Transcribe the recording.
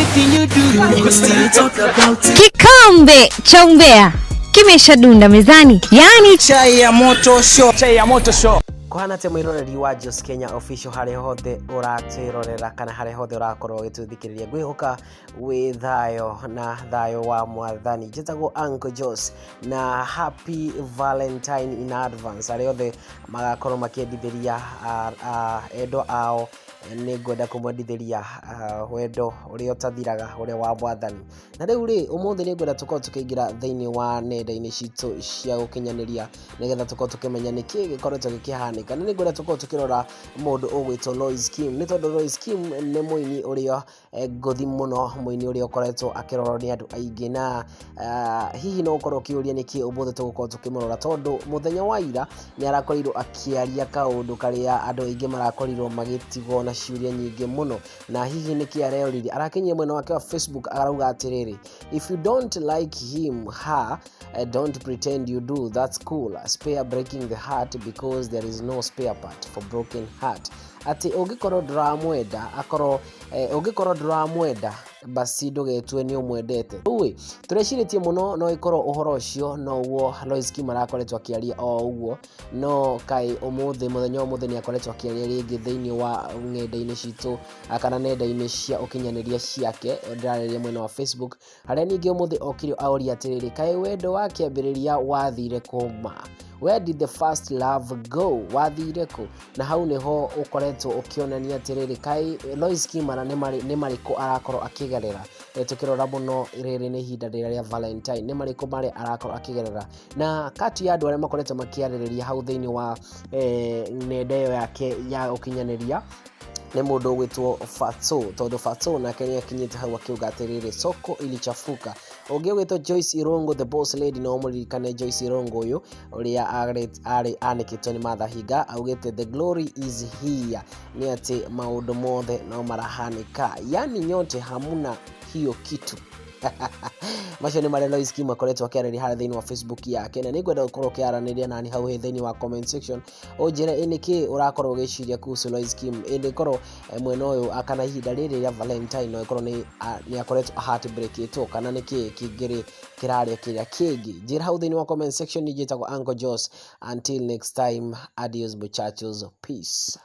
anything you do, we still talk about it. Kikombe cha umbea kimeshadunda mezani, yani chai ya moto show. Kuhana te mwiroreri wa Just Kenya official hare hothe uratirorera kana hare hothe urakorwo gituthikiriria ngwihoka wi thayo na thayo wa mwathani jitago Uncle Jos na happy Valentine in advance hare hothe magakorwo makiendithĩria endo ao nĩngwenda kũmwendithĩria wendo ũrĩa ũtathiraga ũrĩa wa mwathani. Na rĩu rĩ ũmũthĩ nĩngwenda tũkorwo tũkĩingĩra thĩinĩ wa nenda-inĩ citũ cia gũkinyanĩria nĩgetha tũkorwo tũkĩmenya nĩkĩ gĩkoretwo gĩkĩhanĩka. Na nĩngwenda tũkorwo tũkĩrora mũndũ ũgwĩtwo Loise nĩ tondũ Loise nĩ mũini ũrĩa ngũthi mũno, mũini ũrĩa ũkoretwo akĩrorwo nĩ andũ aingĩ, na hihi no ũkorwo ũkĩũria nĩkĩ ũmũthĩ tũgũkorwo tũkĩmũrora, tondũ mũthenya wa ira nĩ arakorirwo akĩaria kaũndũ karĩa andũ aingĩ marakorirwo magĩtigwo na ciũria nyingĩ mũno. Na hihi nĩkĩ areyoririe, arakinyia mwena wake wa Facebook arauga atĩrĩrĩ, if you don't like him her don't pretend you do, that's cool, spare breaking the heart because there is no spare part for broken heart. Ati ũngĩkorwo ndũramwenda basi ndũgetwe nĩ ũmwendete. Uwe tureciretie muno no ikorwo uhoro ucio no uo Loise marakoretwo akĩaria o uguo, no kai ũmũthĩ mũthenya ũmũthĩ nĩ akoretwo akĩaria rĩngĩ thĩinĩ wa ng'enda-inĩ citũ kana nenda-inĩ cia ũkinyanĩria ciake, ndĩrarĩria mwena wa Facebook, harĩa ningĩ ũmũthĩ okirio aũria atĩrĩrĩ, kai wendo wa kĩambĩrĩria wathire kuma, where did the first love go, wathire ku? Na hau niho ukoretwo ukionania atĩrĩrĩ, kai Loise mara nĩ marĩkũ arakorwo akĩgerera. Tukirora muno rĩrĩ nĩ ihinda rĩa Valentine, nĩ marĩkũ marĩa arakorwo akĩgerera, na kati ya andũ arĩa makoretwo makĩarĩrĩria hau thĩinĩ wa nenda ĩyo yake ya ũkinyanĩria nĩ mũndũ ũgwĩtwo Fatso, tondũ Fatso nake nĩ akinyĩte hau akiuga atĩrĩrĩ, soko ilichafuka. Ũngĩ ũgwĩtwo Joyce Irongo the boss lady, no mũririkane Joyce Irongo ũyũ ũrĩa anĩkĩtwo nĩ Martha Higa, augĩte the glory is here, nĩ atĩ maũndũ mothe no marahanĩka, yani nyote hamuna hiyo kitu. Macio nĩ marĩa Loise akoretwo akĩarĩria harĩa thĩinĩ wa Facebook yake, na nĩngwenda gũkorwo ũkĩaranĩria nani hau thĩinĩ wa comment section ũnjĩre nĩkĩ ũrakorwo ũgĩciria kuhusu Loise ĩngĩkorwo mwena ũyũ kana ihinda rĩrĩ rĩa Valentine no ĩkorwo nĩ akoretwo heartbreak ĩtwo kana nĩkĩ kĩngĩrĩ kĩrarĩa kĩrĩa kĩngĩ. Njĩra hau thĩinĩ wa comment section. Nĩ njĩtagwo Uncle Jos. Until next time, adios muchachos, peace.